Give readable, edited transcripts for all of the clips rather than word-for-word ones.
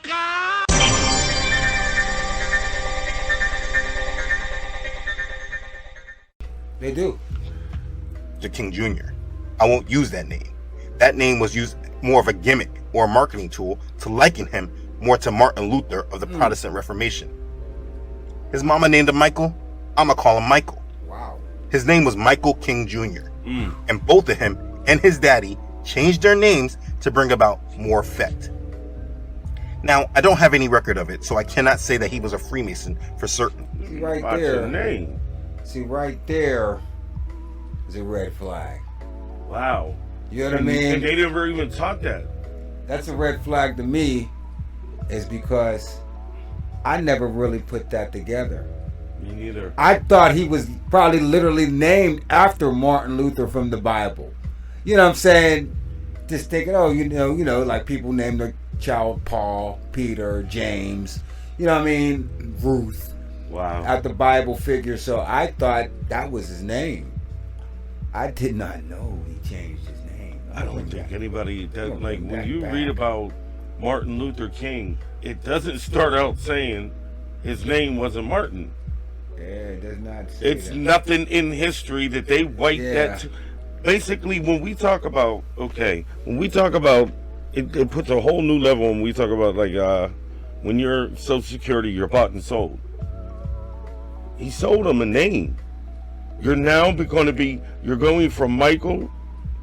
ka! They do. The King Jr. I won't use that name. That name was used more of a gimmick or a marketing tool to liken him more to Martin Luther of the Protestant Reformation. His mama named him Michael. I'ma call him Michael. Wow. His name was Michael King Jr. And both of him and his daddy changed their names to bring about more effect. Now, I don't have any record of it, so I cannot say that he was a Freemason for certain. See right Watch there. your name. See right there is a red flag. Wow. You know what I And mean? they never even taught that. That's a red flag to me, is because I never really put that together. Me neither. I thought he was probably literally named after Martin Luther from the Bible. You know what I'm saying? Just thinking, oh, you know, like people name their child Paul, Peter, James, you know what I mean? Ruth, Wow. after Bible figures. So I thought that was his name. I did not know he changed his name. I don't think anybody does. Don't Like, look when that you bad. read about Martin Luther King, it doesn't start out saying his name wasn't Martin. Yeah, it does not say It's that. nothing in history that they wiped Yeah. that. Basically, when we talk about, it puts a whole new level when we talk about, like, when you're Social Security, you're bought and sold. He sold him a name. You're now you're going from Michael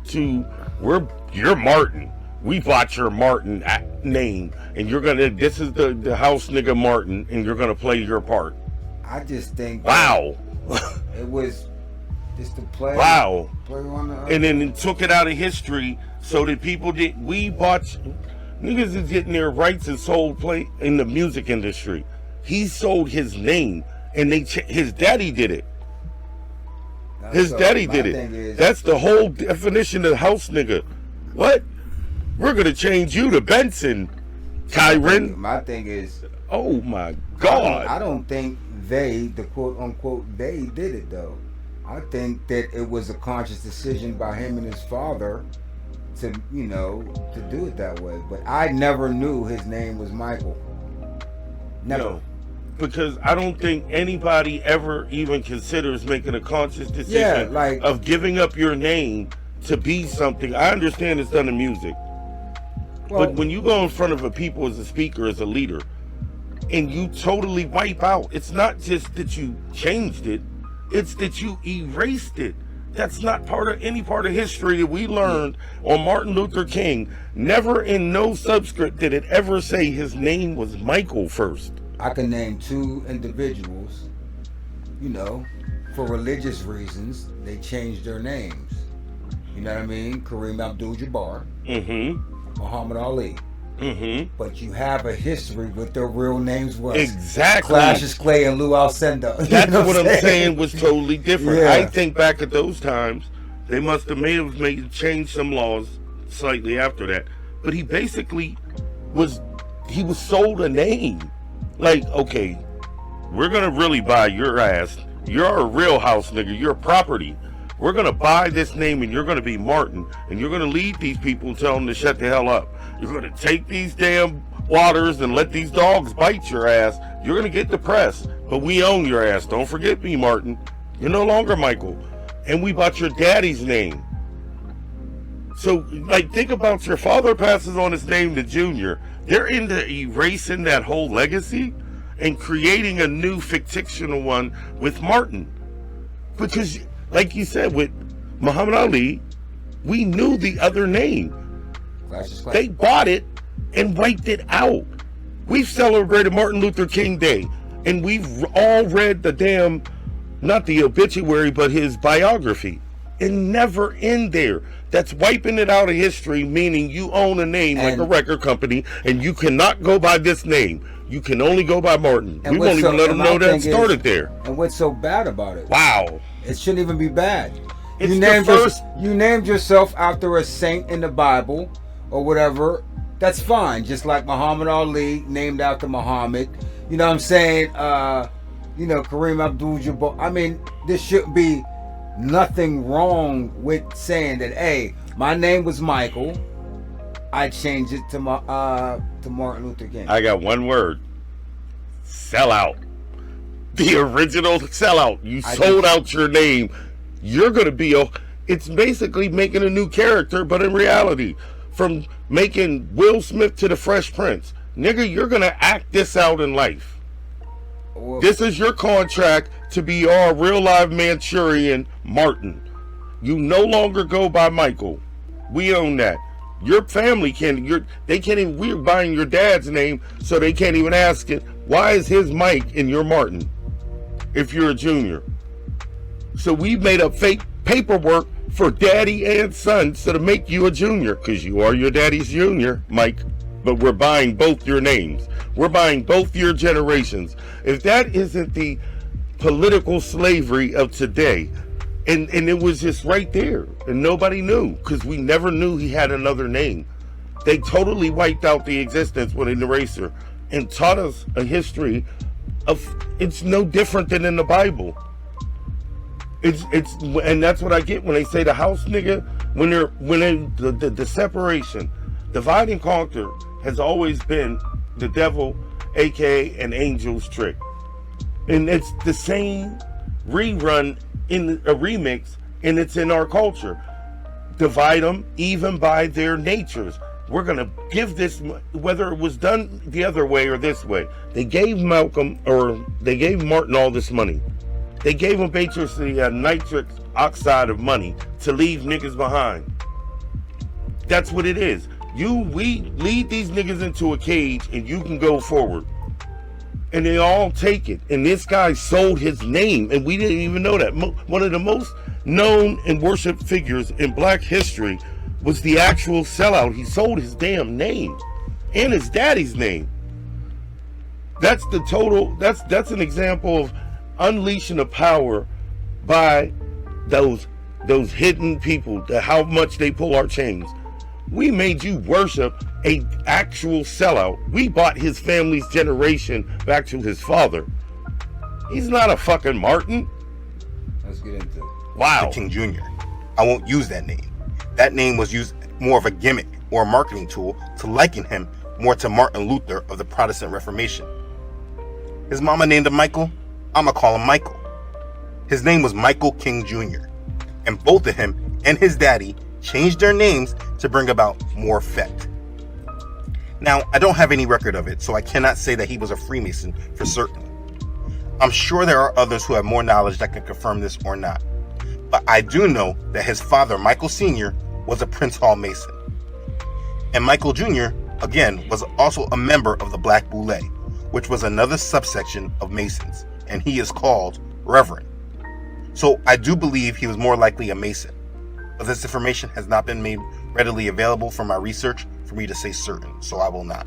to, you're Martin. We bought your Martin name, and this is the house nigga Martin, and you're gonna play your part. I just think Wow. it was just to play. Wow. Play on the And then it took it out of history so that niggas is getting their rights and sold play in the music industry. He sold his name, and his daddy did it. His daddy did it. That's the whole definition of house nigga. What? We're gonna change you to Benson, Kyron. My thing is, Oh my God. I don't think the quote unquote they did it though. I think that it was a conscious decision by him and his father to do it that way. But I never knew his name was Michael. Never. No, because I don't think anybody ever even considers making a conscious decision of giving up your name to be something. I understand it's done in music, but when you go in front of a people as a speaker, as a leader, and you totally wipe out, it's not just that you changed it, it's that you erased it. That's not any part of history that we learned on Martin Luther King. Never in no subscript did it ever say his name was Michael first. I can name two individuals, for religious reasons, they changed their names. You know what I mean? Kareem Abdul-Jabbar, Muhammad Ali. But you have a history with their real names was Exactly. Cassius Clay and Lou Alcindor. That's what I'm saying was totally different. Yeah. I think back at those times, they must have changed some laws slightly after that. But he basically was sold a name. Like, okay, we're gonna really buy your ass. You're a real house nigga. You're property. We're gonna buy this name, and you're gonna be Martin, and you're gonna lead these people and tell them to shut the hell up. You're gonna take these damn waters and let these dogs bite your ass. You're gonna get the press, but we own your ass. Don't forget me, Martin. You're no longer Michael, and we bought your daddy's name. So, like, think about your father passes on his name to Junior. They're into erasing that whole legacy and creating a new fictional one with Martin, because, like you said, with Muhammad Ali, we knew the other name. They bought it and wiped it out. We've celebrated Martin Luther King Day, and we've all read the not the obituary, but his biography. And never in there. That's wiping it out of history, meaning you own a name like a record company, and you cannot go by this name. You can only go by Martin. We won't even let them know that started there. And what's so bad about it? Wow. It shouldn't even be bad. It's You named yourself after a saint in the Bible or whatever. That's fine. Just like Muhammad Ali named after Muhammad. You know what I'm saying? Kareem Abdul-Jabbar. I mean, there shouldn't be nothing wrong with saying that, hey, my name was Michael, I changed it to Martin Luther King. I got one word. Sellout. The original sellout. You sold out your name. You're going to be it's basically making a new character, but in reality, from making Will Smith to the Fresh Prince, nigga, you're going to act this out in life. Well, This is your contract to be our real live Manchurian Martin. You no longer go by Michael. We own that. Your family they can't even, we're buying your dad's name, so they can't even ask it, why is his Mike and your Martin if you're a junior? So we made up fake paperwork for daddy and son so to make you a junior, because you are your daddy's junior, Mike. But we're buying both your names. We're buying both your generations. If that isn't the political slavery of today, and it was just right there, and nobody knew, because we never knew he had another name. They totally wiped out the existence with an eraser and taught us a history of, it's no different than in the Bible. And that's what I get when they say the house nigga, the separation, divide and conquer has always been the devil, aka an angel's trick. And it's the same rerun in a remix, and it's in our culture. Divide them even by their natures. We're gonna give this, whether it was done the other way or this way. They gave Martin all this money. They gave him basically a nitric oxide of money to leave niggas behind. That's what it is. We lead these niggas into a cage and you can go forward. And they all take it. And this guy sold his name, and we didn't even know that. One of the most known and worshipped figures in black history was the actual sellout. He sold his damn name and his daddy's name. That's an example of unleashing the power by those hidden people, how much they pull our chains. We made you worship a actual sellout. We bought his family's generation back to his father. He's not a fucking Martin. Let's get into it. Wow. King Jr. I won't use that name. That name was used more of a gimmick or a marketing tool to liken him more to Martin Luther of the Protestant Reformation. His mama named him Michael. I'ma call him Michael. His name was Michael King Jr. And both of him and his daddy changed their names to bring about more effect. Now, I don't have any record of it, so I cannot say that he was a Freemason for certain. I'm sure there are others who have more knowledge that can confirm this or not. But I do know that his father, Michael Sr., was a Prince Hall Mason. And Michael Jr., again, was also a member of the Black Boule, which was another subsection of Masons, and he is called Reverend. So I do believe he was more likely a Mason, but this information has not been made readily available for my research for me to say certain, so I will not.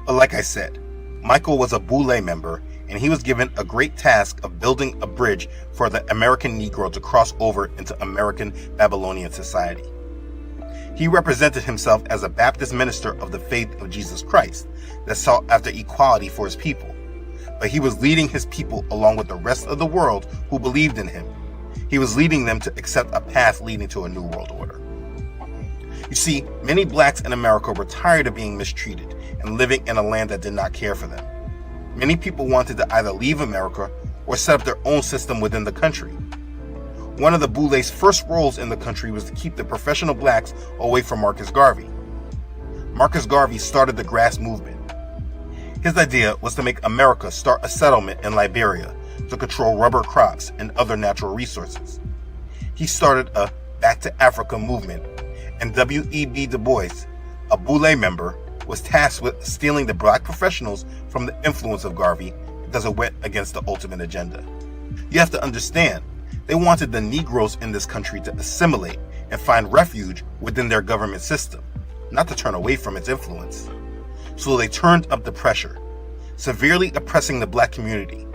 But like I said, Michael was a Boule member, and he was given a great task of building a bridge for the American Negro to cross over into American Babylonian society. He represented himself as a Baptist minister of the faith of Jesus Christ that sought after equality for his people, but he was leading his people along with the rest of the world who believed in him. He was leading them to accept a path leading to a new world order. You see, many blacks in America were tired of being mistreated and living in a land that did not care for them. Many people wanted to either leave America or set up their own system within the country. One of the Boule's first roles in the country was to keep the professional blacks away from Marcus Garvey. Marcus Garvey started the grass movement. His idea was to make America start a settlement in Liberia to control rubber crops and other natural resources. He started a Back to Africa movement, and W.E.B. Du Bois, a Boule member, was tasked with stealing the black professionals from the influence of Garvey because it went against the ultimate agenda. You have to understand, they wanted the Negroes in this country to assimilate and find refuge within their government system, not to turn away from its influence. So they turned up the pressure, severely oppressing the black community,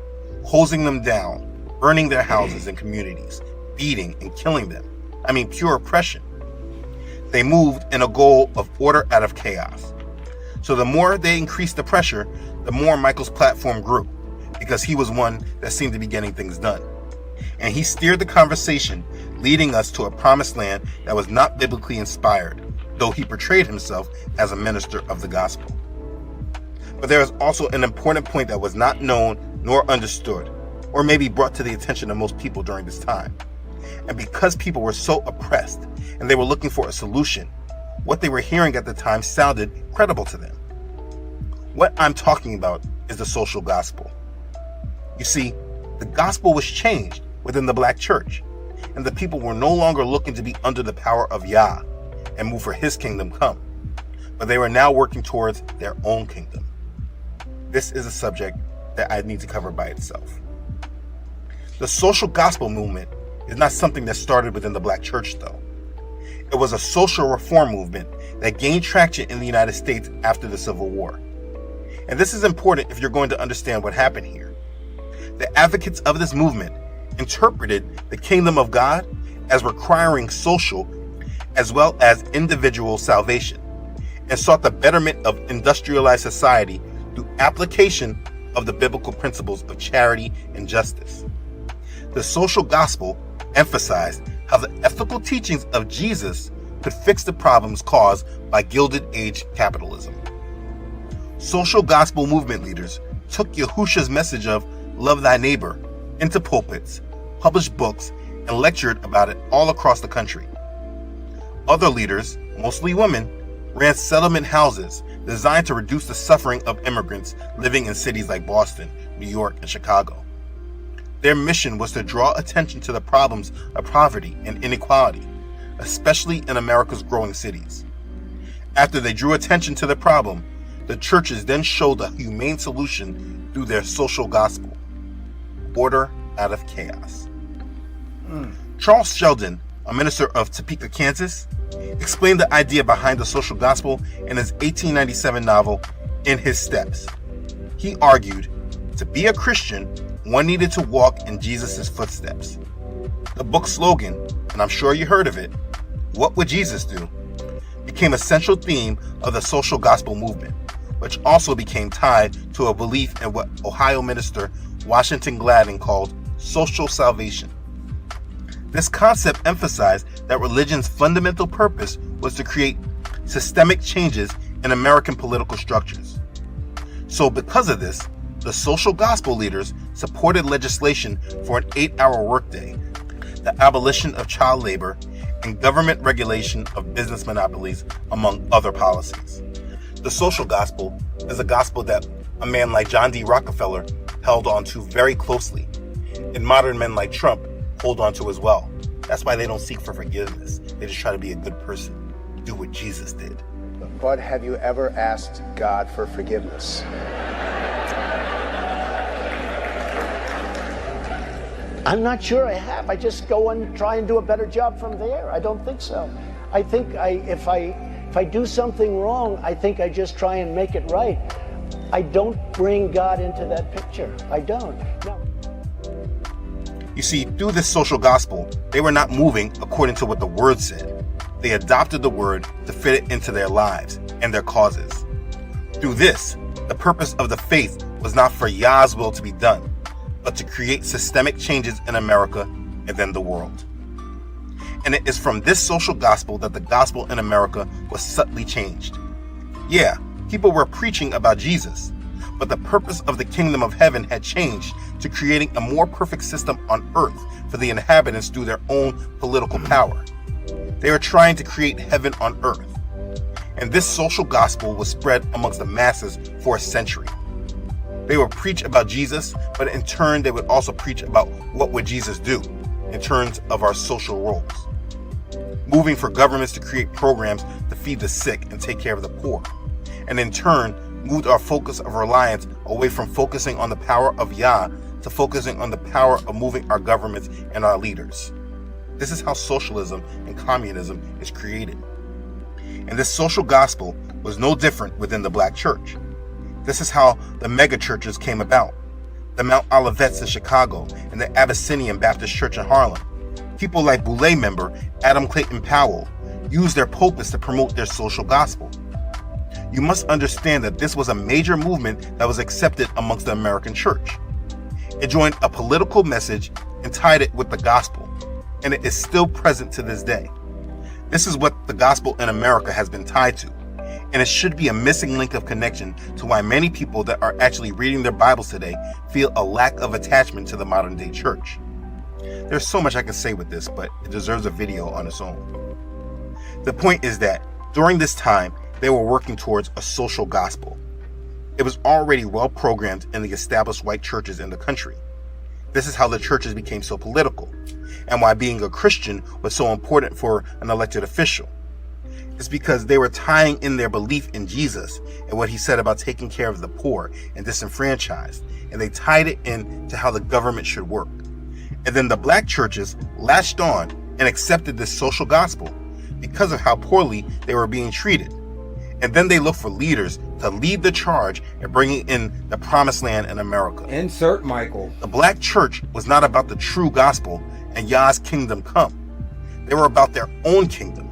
hosing them down, burning their houses and communities, beating and killing them. I mean, pure oppression. They moved in a goal of order out of chaos. So the more they increased the pressure, the more Michael's platform grew, because he was one that seemed to be getting things done. And he steered the conversation, leading us to a promised land that was not biblically inspired, though he portrayed himself as a minister of the gospel. But there is also an important point that was not known nor understood, or maybe brought to the attention of most people during this time. And because people were so oppressed and they were looking for a solution, what they were hearing at the time sounded credible to them. What I'm talking about is the social gospel. You see, the gospel was changed within the black church, and the people were no longer looking to be under the power of Yah and move for his kingdom come, but they were now working towards their own kingdom. This is a subject that I need to cover by itself. The social gospel movement is not something that started within the black church, though. It was a social reform movement that gained traction in the United States after the Civil War. And this is important if you're going to understand what happened here. The advocates of this movement interpreted the kingdom of God as requiring social as well as individual salvation, and sought the betterment of industrialized society through application of the biblical principles of charity and justice. The social gospel emphasized how the ethical teachings of Jesus could fix the problems caused by Gilded Age capitalism. Social gospel movement leaders took Yahushua's message of love thy neighbor into pulpits, published books, and lectured about it all across the country. Other leaders, mostly women, ran settlement houses designed to reduce the suffering of immigrants living in cities like Boston, New York, and Chicago. Their mission was to draw attention to the problems of poverty and inequality, especially in America's growing cities. After they drew attention to the problem, the churches then showed a humane solution through their social gospel: order out of chaos. Charles Sheldon, a minister of Topeka, Kansas, explained the idea behind the social gospel in his 1897 novel, In His Steps. He argued, to be a Christian, one needed to walk in Jesus' footsteps. The book's slogan, and I'm sure you heard of it, "What would Jesus do?" became a central theme of the social gospel movement, which also became tied to a belief in what Ohio minister Washington Gladden called social salvation. This concept emphasized that religion's fundamental purpose was to create systemic changes in American political structures. So because of this, the social gospel leaders supported legislation for an 8-hour workday, the abolition of child labor, and government regulation of business monopolies, among other policies. The social gospel is a gospel that a man like John D. Rockefeller held on to very closely, and modern men like Trump hold on to as well. That's why they don't seek for forgiveness. They just try to be a good person, do what Jesus did. But have you ever asked God for forgiveness? I'm not sure I have. I just go and try and do a better job from there. I don't think so. I think if I do something wrong, I think I just try and make it right. I don't bring God into that picture. I don't. No. You see, through this social gospel, they were not moving according to what the word said. They adopted the word to fit it into their lives and their causes. Through this, the purpose of the faith was not for Yah's will to be done, but to create systemic changes in America and then the world. And it is from this social gospel that the gospel in America was subtly changed. Yeah, people were preaching about Jesus, but the purpose of the kingdom of heaven had changed to creating a more perfect system on earth for the inhabitants through their own political power. They were trying to create heaven on earth. And this social gospel was spread amongst the masses for a century. They would preach about Jesus, but in turn they would also preach about what would Jesus do in terms of our social roles. Moving for governments to create programs to feed the sick and take care of the poor, and in turn moved our focus of reliance away from focusing on the power of Yah to focusing on the power of moving our governments and our leaders. This is how socialism and communism is created. And this social gospel was no different within the black church. This is how the mega churches came about. The Mount Olivets in Chicago and the Abyssinian Baptist Church in Harlem. People like Boulay member Adam Clayton Powell used their pulpits to promote their social gospel. You must understand that this was a major movement that was accepted amongst the American church. It joined a political message and tied it with the gospel, and it is still present to this day. This is what the gospel in America has been tied to. And it should be a missing link of connection to why many people that are actually reading their Bibles today feel a lack of attachment to the modern day church. There's so much I can say with this, but it deserves a video on its own. The point is that during this time, they were working towards a social gospel. It was already well programmed in the established white churches in the country. This is how the churches became so political, and why being a Christian was so important for an elected official. It's because they were tying in their belief in Jesus and what he said about taking care of the poor and disenfranchised, and they tied it in to how the government should work. And then the black churches latched on and accepted this social gospel because of how poorly they were being treated. And then they looked for leaders to lead the charge in bringing in the promised land in America. Insert Michael. The black church was not about the true gospel and Yah's kingdom come. They were about their own kingdom.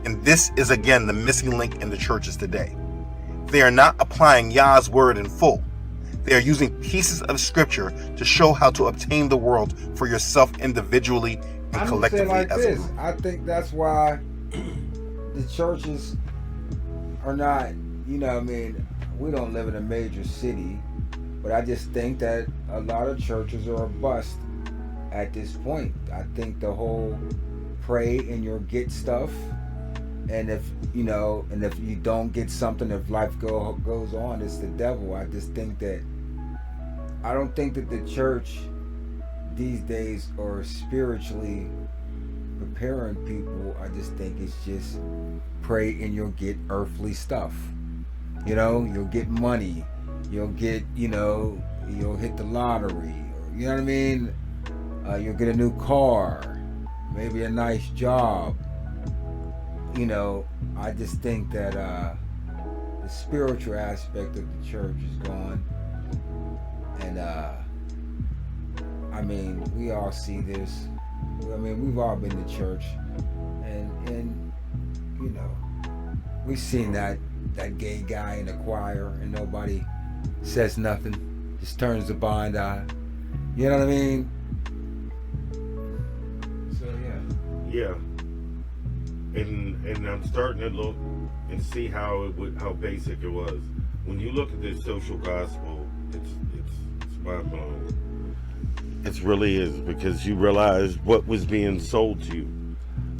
And this is again the missing link in the churches today. They are not applying Yah's word in full. They are using pieces of scripture to show how to obtain the world for yourself individually and collectively like as this. a group. I think that's why the churches are not, we don't live in a major city, but I just think that a lot of churches are a bust at this point. I think the whole pray and you'll get stuff, and if you don't get something, if life goes on, it's the devil. I don't think that the church these days are spiritually preparing people. I just think it's just pray and you'll get earthly stuff. You'll get money. You'll get, you'll hit the lottery. You know what I mean? You'll get a new car, maybe a nice job. I just think that the spiritual aspect of the church is gone. And we all see this. We've all been to church, and we've seen that gay guy in the choir, and nobody says nothing, just turns a blind eye. You know what I mean? So Yeah. And I'm starting to look and see how basic it was. When you look at this social gospel, it's mind blowing. It really is, because you realize what was being sold to you,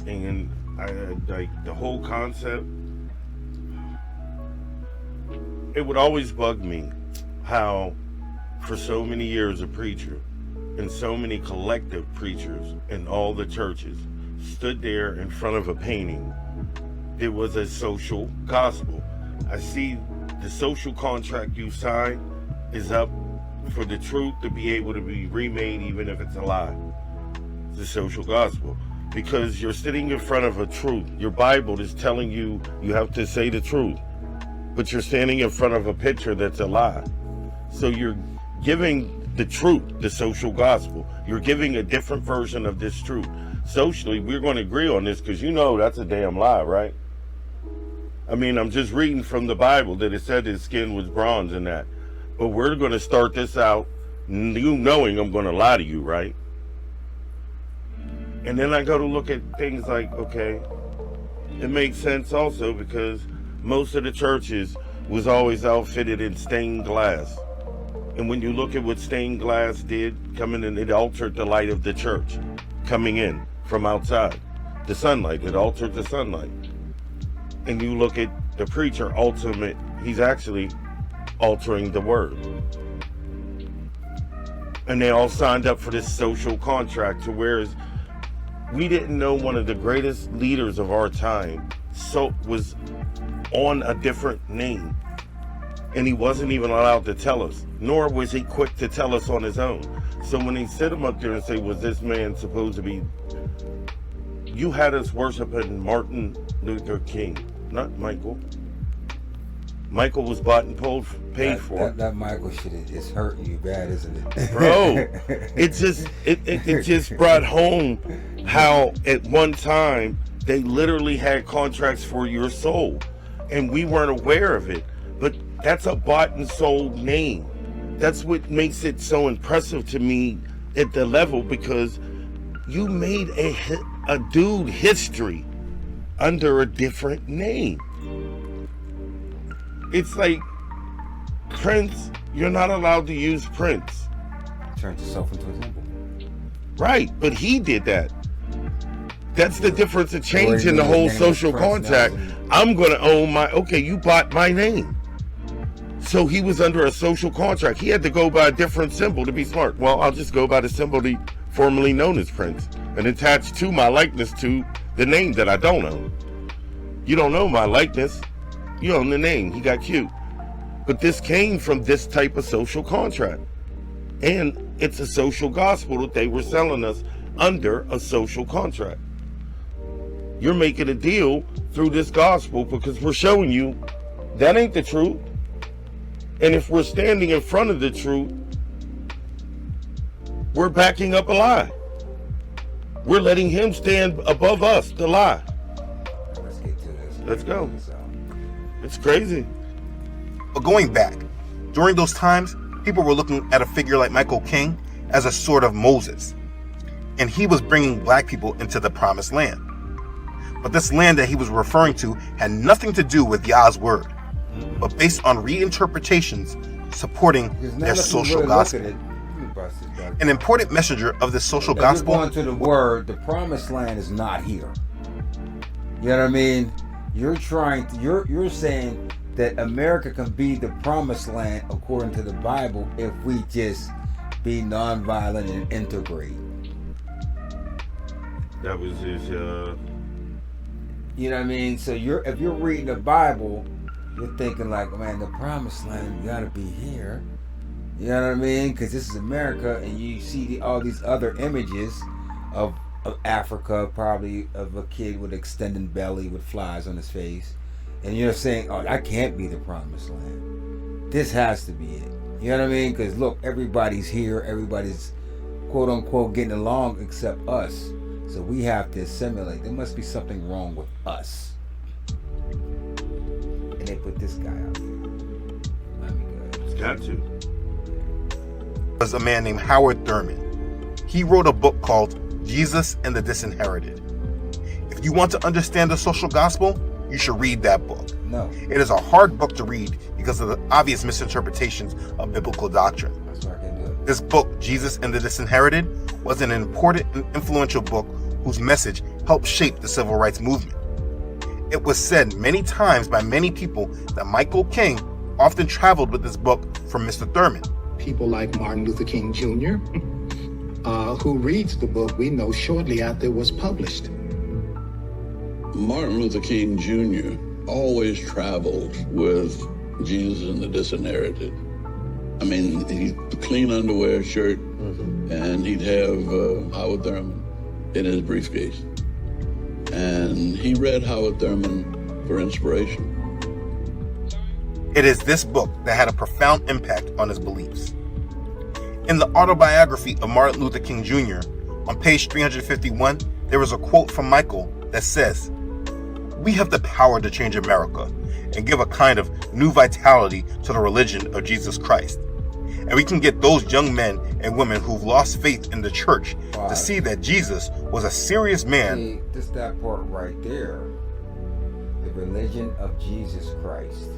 and the whole concept. It would always bug me how, for so many years, a preacher and so many collective preachers in all the churches stood there in front of a painting. It was a social gospel. I see the social contract you signed is up for the truth to be able to be remade, even if it's a lie. It's the social gospel, because you're sitting in front of a truth. Your Bible is telling you you have to say the truth, but you're standing in front of a picture that's a lie. So you're giving the truth, the social gospel. You're giving a different version of this truth. Socially, we're going to agree on this, because that's a damn lie, right? I'm just reading from the Bible that it said his skin was bronze and that. But we're going to start this out, you knowing I'm going to lie to you, right? And then I go to look at things like, okay, it makes sense also, because most of the churches was always outfitted in stained glass. And when you look at what stained glass did coming in, it altered the light of the church coming in from outside. The sunlight, it altered the sunlight. And you look at the preacher, he's actually altering the word. And they all signed up for this social contract, to whereas we didn't know one of the greatest leaders of our time was on a different name, and he wasn't even allowed to tell us, nor was he quick to tell us on his own. So when they sit him up there and say, was this man supposed to be, you had us worshiping Martin Luther King, not Michael. Michael was bought and paid for. That Michael shit is hurting you bad, isn't it? Bro, it just brought home how at one time they literally had contracts for your soul, and we weren't aware of it. But that's a bought and sold name. That's what makes it so impressive to me at the level, because you made a dude history under a different name. It's like Prince, you're not allowed to use Prince. Turns yourself into a symbol. Right, but he did that. That's the difference of Or changing the his whole name is social Prince contract. now. I'm going to own my, okay, you bought my name. So he was under a social contract. He had to go by a different symbol to be smart. Well, I'll just go by the symbol formerly known as Prince and attach to my likeness to the name that I don't own. You don't know my likeness. You own the name. He got cute. But this came from this type of social contract. And it's a social gospel that they were selling us under a social contract. You're making a deal through this gospel because we're showing you that ain't the truth. And if we're standing in front of the truth, we're backing up a lie. We're letting him stand above us, the lie. Let's get to this. Let's go. It's crazy. But going back, during those times, people were looking at a figure like Michael King as a sort of Moses. And he was bringing black people into the promised land. But this land that he was referring to had nothing to do with Yah's word, but based on reinterpretations supporting their social gospel. An important messenger of this social gospel. Going to the word, the promised land is not here. You know what I mean? You're saying that America can be the promised land according to the Bible if we just be nonviolent and integrate. That was his, You know what I mean? So if you're reading the Bible, you're thinking like, man, the promised land gotta be here. You know what I mean? Because this is America, and you see all these other images of Africa, probably of a kid with extended belly with flies on his face, and you're saying, oh, that can't be the promised land. This has to be it. You know what I mean? Because look, everybody's here, everybody's quote unquote getting along except us. So we have to assimilate. There must be something wrong with us. And they put this guy out here. Let me go. it's got to. Was a man named Howard Thurman. He wrote a book called Jesus and the Disinherited. If you want to understand the social gospel, you should read that book. No. It is a hard book to read because of the obvious misinterpretations of biblical doctrine. That's why I can't do it. This book, Jesus and the Disinherited, was an important and influential book whose message helped shape the civil rights movement. It was said many times by many people that Michael King often traveled with this book from Mr. Thurman. People like Martin Luther King Jr., who reads the book we know shortly after it was published. Martin Luther King Jr. always traveled with Jesus and the Disinherited. I mean, he'd clean underwear, shirt, and he'd have Howard Thurman in his briefcase. And he read Howard Thurman for inspiration. It is this book that had a profound impact on his beliefs. In the autobiography of Martin Luther King Jr., on page 351, there is a quote from Michael that says, "We have the power to change America and give a kind of new vitality to the religion of Jesus Christ. And we can get those young men and women who've lost faith in the church to see that Jesus was a serious man." See, this that part right there. The religion of Jesus Christ.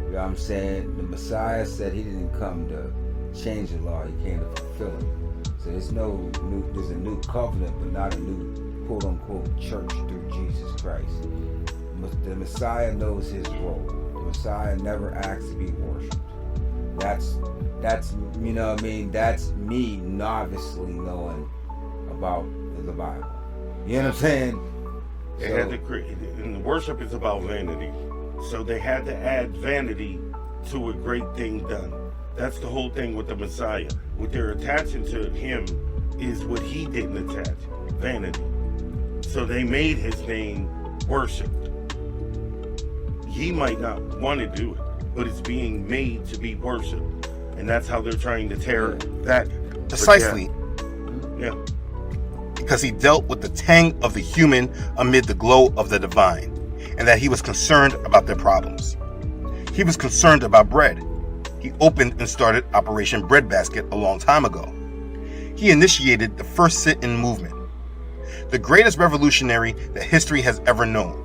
You know what I'm saying? The Messiah said he didn't come to change the law, he came to fulfill it. So there's a new covenant, but not a new quote unquote church through Jesus Christ. The Messiah knows his role. The Messiah never asked to be worshipped. That's you know what I mean? That's me novicely knowing about the Bible. You know what I'm saying? They had to create, and worship is about vanity. So they had to add vanity to a great thing done. That's the whole thing with the Messiah. What they're attaching to him is what he didn't attach, vanity. So they made his name worship. He might not want to do it, but it's being made to be worshiped. And that's how they're trying to tear that. Precisely. Yeah. Because he dealt with the tang of the human amid the glow of the divine, and that he was concerned about their problems. He was concerned about bread. He opened and started Operation Breadbasket a long time ago. He initiated the first sit-in movement. the greatest revolutionary that history has ever known.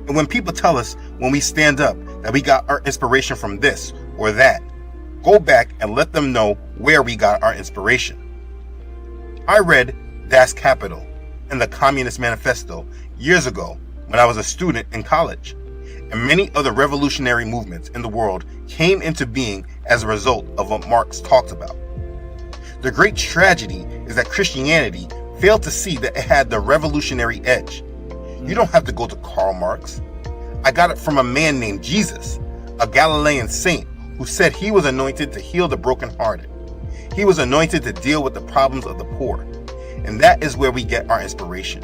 And when people tell us when we stand up that we got our inspiration from this or that, go back and let them know where we got our inspiration. I read Das Kapital and the Communist Manifesto years ago when I was a student in college, and many other revolutionary movements in the world came into being as a result of what Marx talked about. The great tragedy is that Christianity failed to see that it had the revolutionary edge. You don't have to go to Karl Marx. I got it from a man named Jesus, a Galilean saint who said he was anointed to heal the brokenhearted. He was anointed to deal with the problems of the poor. And that is where we get our inspiration.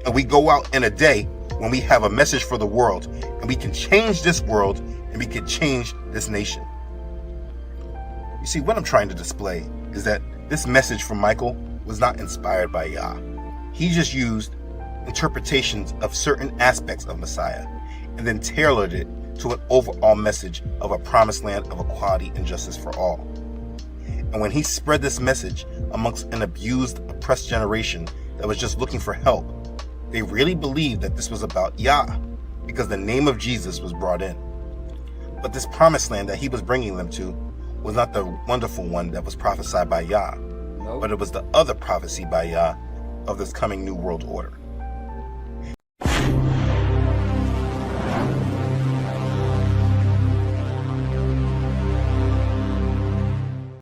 And we go out in a day when we have a message for the world, and we can change this world, and we can change this nation. You see, what I'm trying to display is that this message from Michael was not inspired by Yah. He just used interpretations of certain aspects of Messiah and then tailored it to an overall message of a promised land of equality and justice for all. And when he spread this message amongst an abused, oppressed generation that was just looking for help, they really believed that this was about Yah because the name of Jesus was brought in. But this promised land that he was bringing them to was not the wonderful one that was prophesied by Yah, but it was the other prophecy by Yah of this coming new world order.